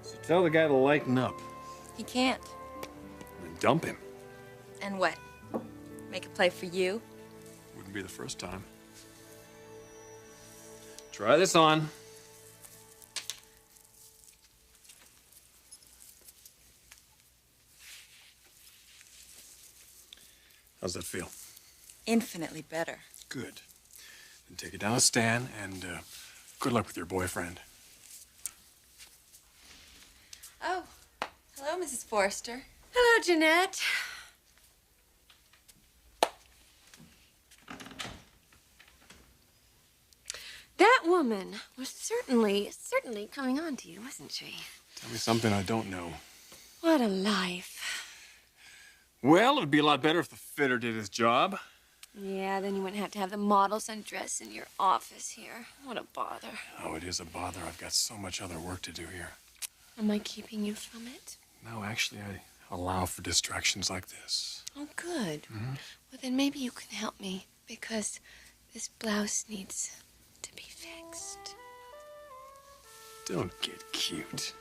So tell the guy to lighten up. He can't. Then dump him. And what? Make a play for you? Wouldn't be the first time. Try this on. How's that feel? Infinitely better. Good. Then take it down a stand and good luck with your boyfriend. Oh, hello, Mrs. Forrester. Hello, Jeanette. That woman was certainly coming on to you, wasn't she? Tell me something I don't know. What a life. Well, it'd be a lot better if the fitter did his job. Yeah, then you wouldn't have to have the models undress in your office here. What a bother. Oh, it is a bother. I've got so much other work to do here. Am I keeping you from it? No, actually, I allow for distractions like this. Oh, good. Well, then maybe you can help me, because this blouse needs to be fixed. Don't get cute.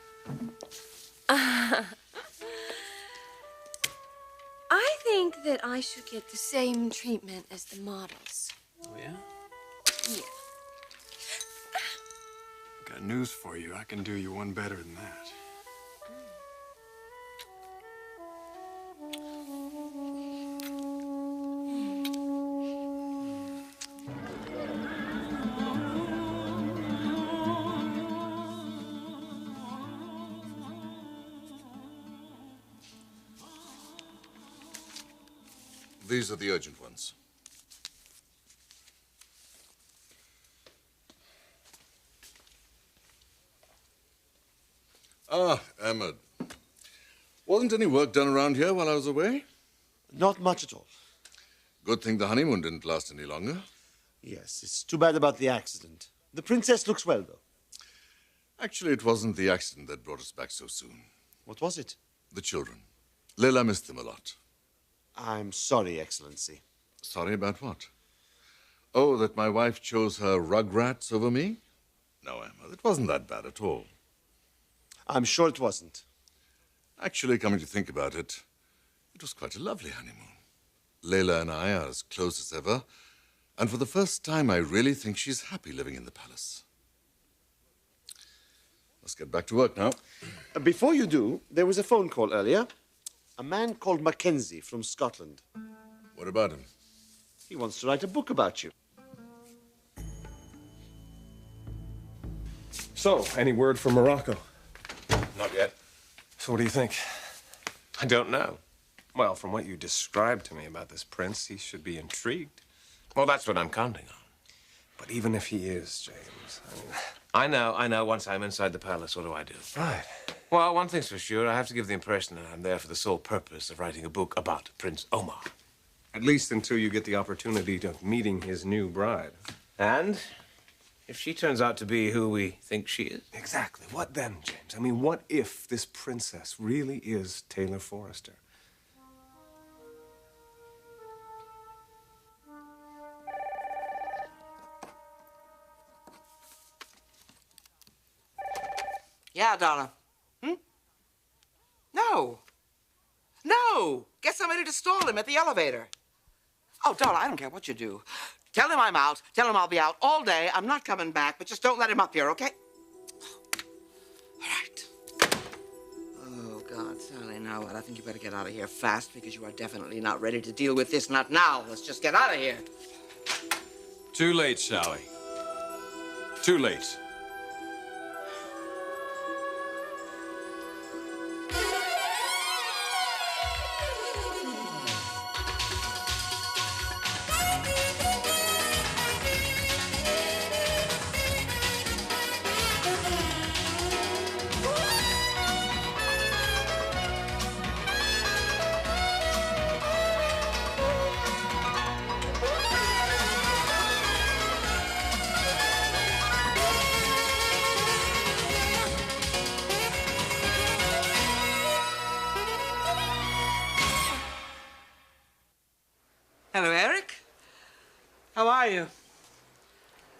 I think that I should get the same treatment as the models. Oh, yeah? Yeah. Got news for you. I can do you one better than that. These are the urgent ones. Ah, Ahmed. Wasn't any work done around here while I was away? Not much at all. Good thing the honeymoon didn't last any longer. Yes, it's too bad about the accident. The princess looks well, though. Actually, it wasn't the accident that brought us back so soon. What was it? The children. Leila missed them a lot. I'm sorry, Excellency. Sorry about what? Oh, that my wife chose her rugrats over me? No, Emma, it wasn't that bad at all. I'm sure it wasn't. Actually, coming to think about it, it was quite a lovely honeymoon. Leila and I are as close as ever, and for the first time, I really think she's happy living in the palace. Let's get back to work now. Before you do, there was a phone call earlier. A man called Mackenzie from Scotland. What about him? He wants to write a book about you. So, any word from Morocco? Not yet. So what do you think? I don't know. Well, from what you described to me about this prince, he should be intrigued. Well, that's what I'm counting on. But even if he is, James, I know. Once I'm inside the palace, what do I do? Right. Well, one thing's for sure. I have to give the impression that I'm there for the sole purpose of writing a book about Prince Omar. At least until you get the opportunity of meeting his new bride. And if she turns out to be who we think she is? Exactly. What then, James? I mean, what if this princess really is Taylor Forrester? Yeah, Donna. No. No! Get somebody to stall him at the elevator. Oh, Donna, I don't care what you do. Tell him I'm out. Tell him I'll be out all day. I'm not coming back, but just don't let him up here, okay? All right. Oh, God, Sally, now what? I think you better get out of here fast because you are definitely not ready to deal with this. Not now. Let's just get out of here. Too late, Sally. Too late. Hello, Eric. How are you?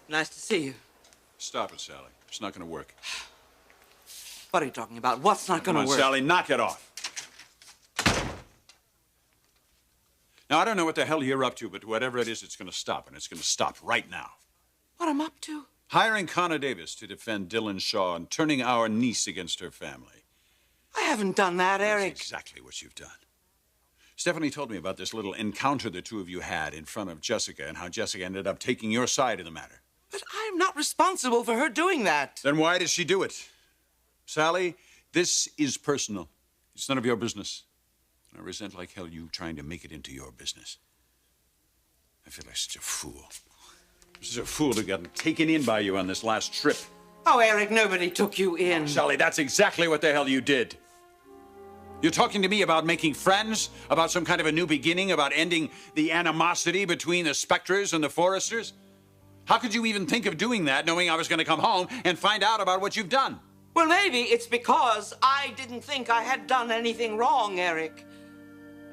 Nice to see you. Stop it, Sally. It's not going to work. What are you talking about? What's not going to Come on, work? Sally, knock it off. Now, I don't know what the hell you're up to, but whatever it is, it's going to stop, and it's going to stop right now. What I'm up to? Hiring Connor Davis to defend Dylan Shaw and turning our niece against her family. I haven't done that, Eric. That's exactly what you've done. Stephanie told me about this little encounter the two of you had in front of Jessica and how Jessica ended up taking your side in the matter. But I'm not responsible for her doing that. Then why did she do it? Sally, this is personal. It's none of your business. I resent like hell you trying to make it into your business. I feel like such a fool. Such a fool to get taken in by you on this last trip. Oh, Eric, nobody took you in. Sally, that's exactly what the hell you did. You're talking to me about making friends, about some kind of a new beginning, about ending the animosity between the Spectres and the Forresters? How could you even think of doing that, knowing I was going to come home and find out about what you've done? Well, maybe it's because I didn't think I had done anything wrong, Eric.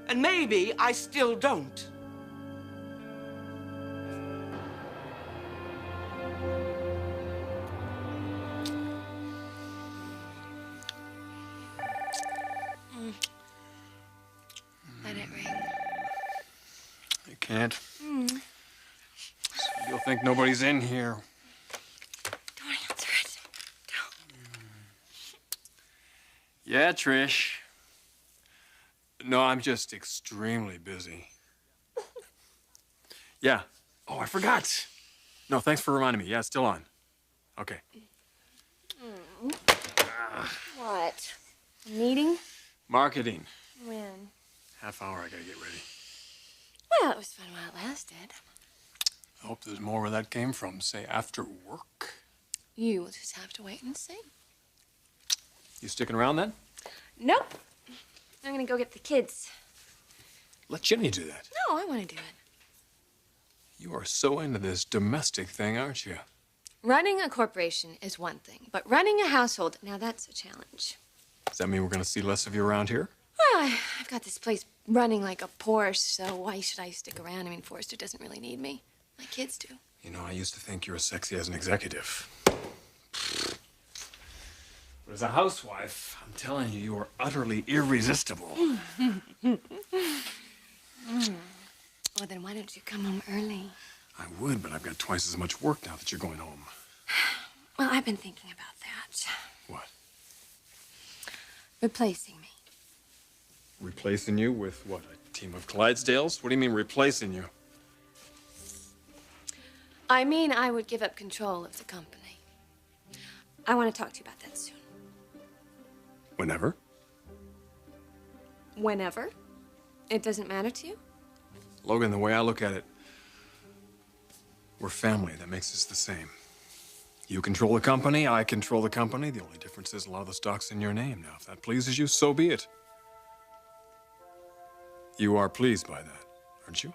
And maybe I still don't. Let it ring. You can't. You'll think nobody's in here. Don't answer it. Don't. Yeah, Trish. No, I'm just extremely busy. Yeah. Oh, I forgot. No, thanks for reminding me. Yeah, it's still on. Okay. What? A meeting? Marketing. When? Half hour, I gotta get ready. Well, it was fun while it lasted. I hope there's more where that came from. Say, after work. You will just have to wait and see. You sticking around then? Nope. I'm gonna go get the kids. Let Jenny do that. No, I want to do it. You are so into this domestic thing, aren't you? Running a corporation is one thing, but running a household, now that's a challenge. Does that mean we're gonna see less of you around here? Well, I've got this place running like a Porsche, so why should I stick around? I mean, Forrester doesn't really need me. My kids do. You know, I used to think you were sexy as an executive. But as a housewife, I'm telling you, you are utterly irresistible. Well, then why don't you come home early? I would, but I've got twice as much work now that you're going home. Well, I've been thinking about that. What? Replacing me. Replacing you with what? A team of Clydesdales? What do you mean replacing you? I mean, I would give up control of the company. I want to talk to you about that soon. Whenever? Whenever. It doesn't matter to you? Logan, the way I look at it, we're family. That makes us the same. You control the company, I control the company. The only difference is a lot of the stock's in your name. Now, if that pleases you, so be it. You are pleased by that, aren't you?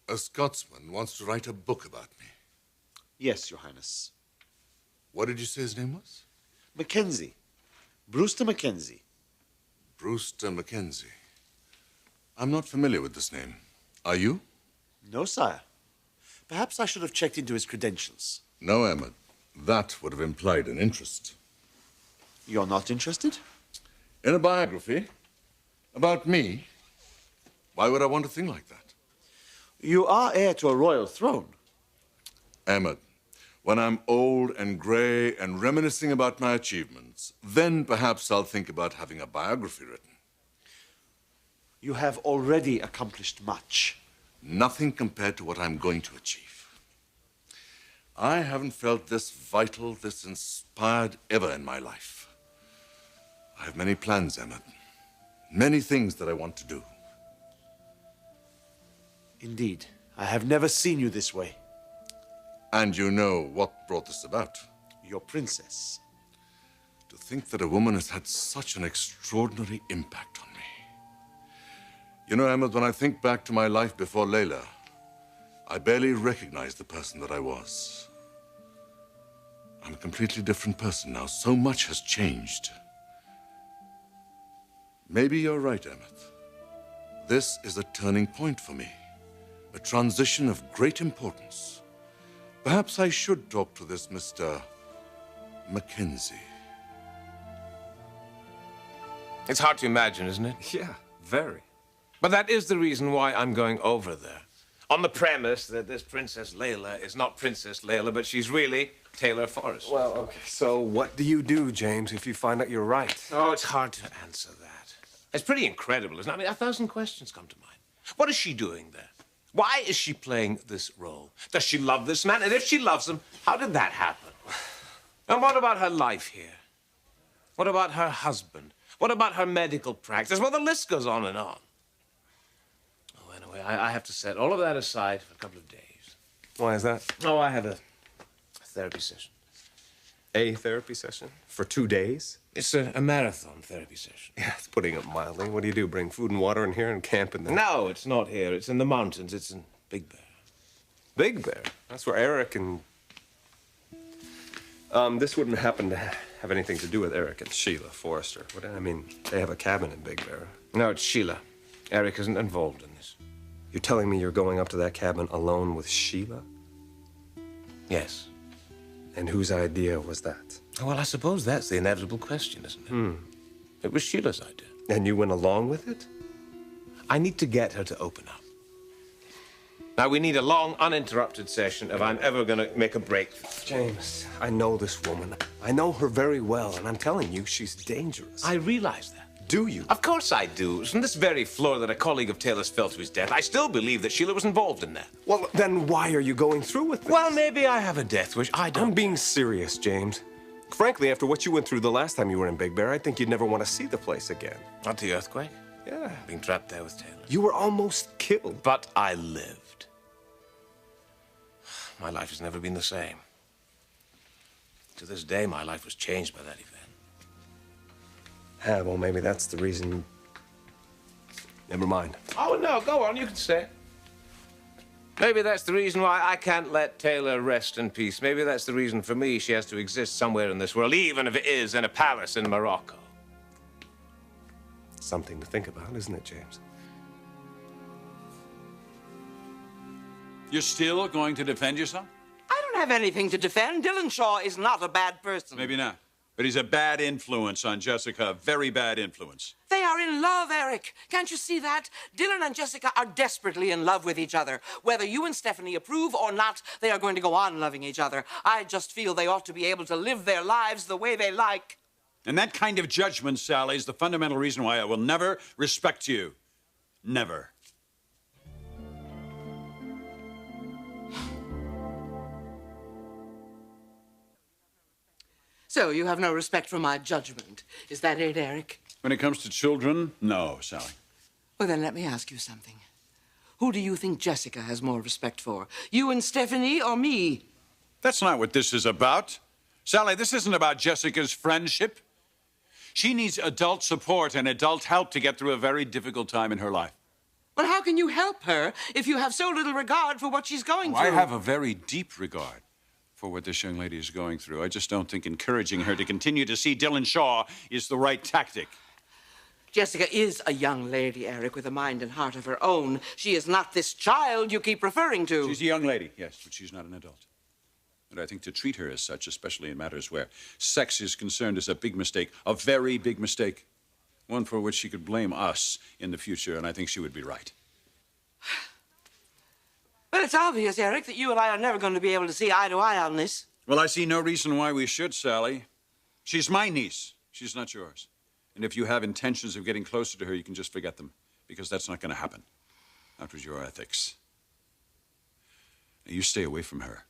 A Scotsman wants to write a book about me. Yes, Your Highness. What did you say his name was? Mackenzie. Brewster Mackenzie. Brewster Mackenzie. I'm not familiar with this name. Are you? No, sire. Perhaps I should have checked into his credentials. No, Emmett. That would have implied an interest. You're not interested? In a biography? About me? Why would I want a thing like that? You are heir to a royal throne. Emmett, when I'm old and gray and reminiscing about my achievements, then perhaps I'll think about having a biography written. You have already accomplished much. Nothing compared to what I'm going to achieve. I haven't felt this vital, this inspired ever in my life. I have many plans, Emmett. Many things that I want to do. Indeed. I have never seen you this way. And you know what brought this about. Your princess. To think that a woman has had such an extraordinary impact on me. You know, Emmett, when I think back to my life before Layla, I barely recognize the person that I was. I'm a completely different person now. So much has changed. Maybe you're right, Emmett. This is a turning point for me. a transition of great importance. Perhaps I should talk to this Mr. Mackenzie. It's hard to imagine, isn't it? Yeah, very. But that is the reason why I'm going over there. On the premise that this Princess Layla is not Princess Layla, but she's really Taylor Forrester. Well, okay, so what do you do, James, if you find out you're right? Oh, it's hard to answer that. It's pretty incredible, isn't it? I mean, 1,000 questions come to mind. What is she doing there? Why is she playing this role? Does she love this man? And if she loves him, how did that happen? And what about her life here? What about her husband? What about her medical practice? Well, the list goes on and on. Oh, anyway, I have to set all of that aside for a couple of days. Why is that? Oh, I have a therapy session. A therapy session? For 2 days? It's a marathon therapy session. Yeah, it's putting it mildly. What do? Bring food and water in here and camp in there? No, it's not here. It's in the mountains. It's in Big Bear. Big Bear? That's where Eric and... this wouldn't happen to have anything to do with Eric and Sheila Forrester. I mean, they have a cabin in Big Bear. No, it's Sheila. Eric isn't involved in this. You're telling me you're going up to that cabin alone with Sheila? Yes. And whose idea was that? Well, I suppose that's the inevitable question, isn't it? It was Sheila's idea. And you went along with it? I need to get her to open up. Now, we need a long, uninterrupted session if I'm ever going to make a break. James, I know this woman. I know her very well, and I'm telling you, she's dangerous. I realize that. Do you? Of course I do. It's on this very floor that a colleague of Taylor's fell to his death. I still believe that Sheila was involved in that. Well, then why are you going through with this? Well, maybe I have a death wish. I don't. I'm being serious, James. Frankly, after what you went through the last time you were in Big Bear, I think you'd never want to see the place again. Not the earthquake? Yeah. Being trapped there with Taylor. You were almost killed. But I lived. My life has never been the same. To this day, my life was changed by that event. Yeah, well, maybe that's the reason. Never mind. Oh, no, go on, you can say it. Maybe that's the reason why I can't let Taylor rest in peace. Maybe that's the reason for me she has to exist somewhere in this world, even if it is in a palace in Morocco. Something to think about, isn't it, James? You're still going to defend yourself? I don't have anything to defend. Dylan Shaw is not a bad person. Maybe not. But he's a bad influence on Jessica, a very bad influence. They are in love, Eric. Can't you see that? Dylan and Jessica are desperately in love with each other. Whether you and Stephanie approve or not, they are going to go on loving each other. I just feel they ought to be able to live their lives the way they like. And that kind of judgment, Sally, is the fundamental reason why I will never respect you. Never. So you have no respect for my judgment. Is that it, Eric? When it comes to children, no, Sally. Well, then let me ask you something. Who do you think Jessica has more respect for? You and Stephanie or me? That's not what this is about. Sally, this isn't about Jessica's friendship. She needs adult support and adult help to get through a very difficult time in her life. Well, how can you help her if you have so little regard for what she's going through? I have a very deep regard for what this young lady is going through. I just don't think encouraging her to continue to see Dylan Shaw is the right tactic. Jessica is a young lady, Eric, with a mind and heart of her own. She is not this child you keep referring to. She's a young lady, yes, but she's not an adult. And I think to treat her as such, especially in matters where sex is concerned, is a big mistake, a very big mistake. One for which she could blame us in the future, and I think she would be right. Well, it's obvious, Eric, that you and I are never going to be able to see eye to eye on this. Well, I see no reason why we should, Sally. She's my niece. She's not yours. And if you have intentions of getting closer to her, you can just forget them, because that's not going to happen. Not with your ethics. Now, you stay away from her.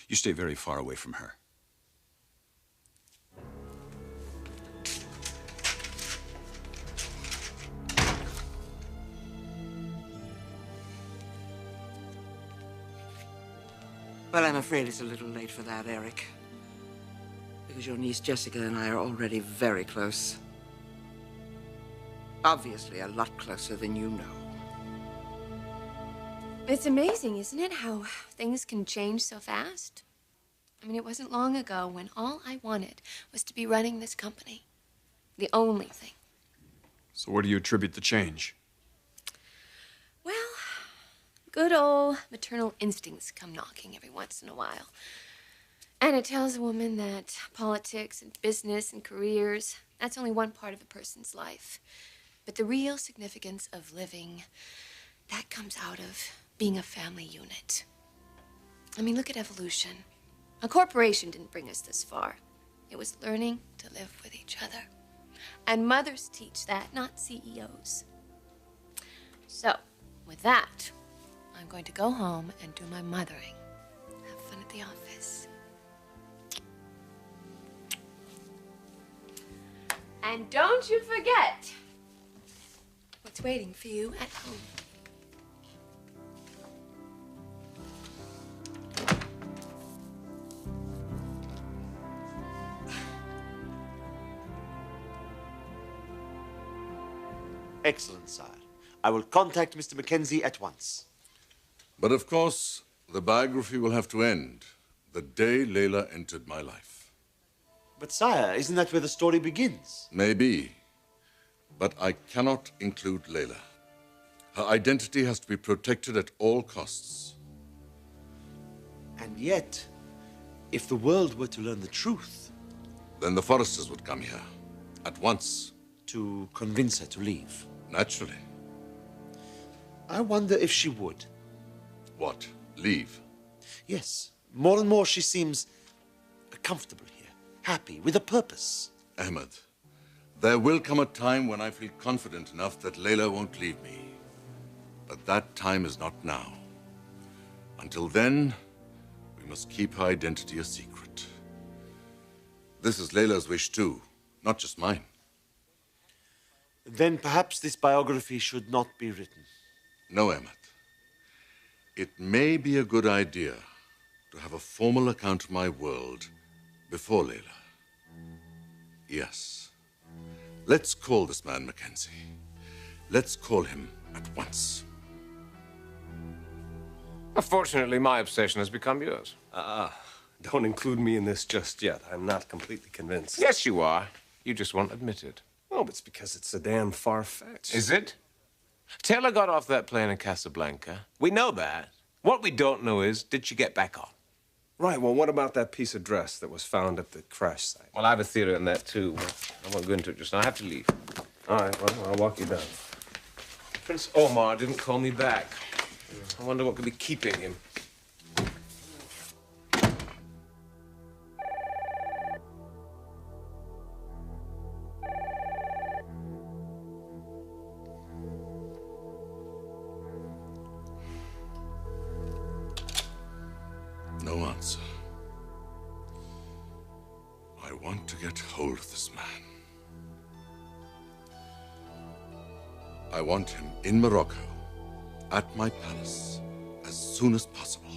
You stay very far away from her. Well, I'm afraid it's a little late for that, Eric. Because your niece Jessica and I are already very close. Obviously, a lot closer than you know. It's amazing, isn't it, how things can change so fast? I mean, it wasn't long ago when all I wanted was to be running this company. The only thing. So where do you attribute the change? Well, good old maternal instincts come knocking every once in a while. And it tells a woman that politics and business and careers, that's only one part of a person's life. But the real significance of living, that comes out of being a family unit. I mean, look at evolution. A corporation didn't bring us this far. It was learning to live with each other. And mothers teach that, not CEOs. So, with that, I'm going to go home and do my mothering. Have fun at the office. And don't you forget what's waiting for you at home. Excellent, sire. I will contact Mr. Mackenzie at once. But of course, the biography will have to end the day Layla entered my life. But, sire, isn't that where the story begins? Maybe, but I cannot include Layla. Her identity has to be protected at all costs. And yet, if the world were to learn the truth... Then the Forresters would come here, at once. To convince her to leave? Naturally. I wonder if she would. What? Leave? Yes. More and more she seems comfortable here, happy, with a purpose. Ahmed, there will come a time when I feel confident enough that Layla won't leave me. But that time is not now. Until then, we must keep her identity a secret. This is Layla's wish too, not just mine. Then perhaps this biography should not be written. No, Ahmed. It may be a good idea to have a formal account of my world before Layla. Yes. Let's call this man Mackenzie. Let's call him at once. Unfortunately, my obsession has become yours. Don't include me in this just yet. I'm not completely convinced. Yes, you are. You just won't admit it. Oh, but it's because it's so damn far-fetched. Is it? Taylor got off that plane in Casablanca. We know that. What we don't know is, did she get back on? Right, well, what about that piece of dress that was found at the crash site? Well, I have a theory on that, too. I won't go into it just now. I have to leave. All right, well, I'll walk you down. Prince Omar didn't call me back. I wonder what could be keeping him. No answer. I want to get hold of this man. I want him in Morocco, at my palace, as soon as possible.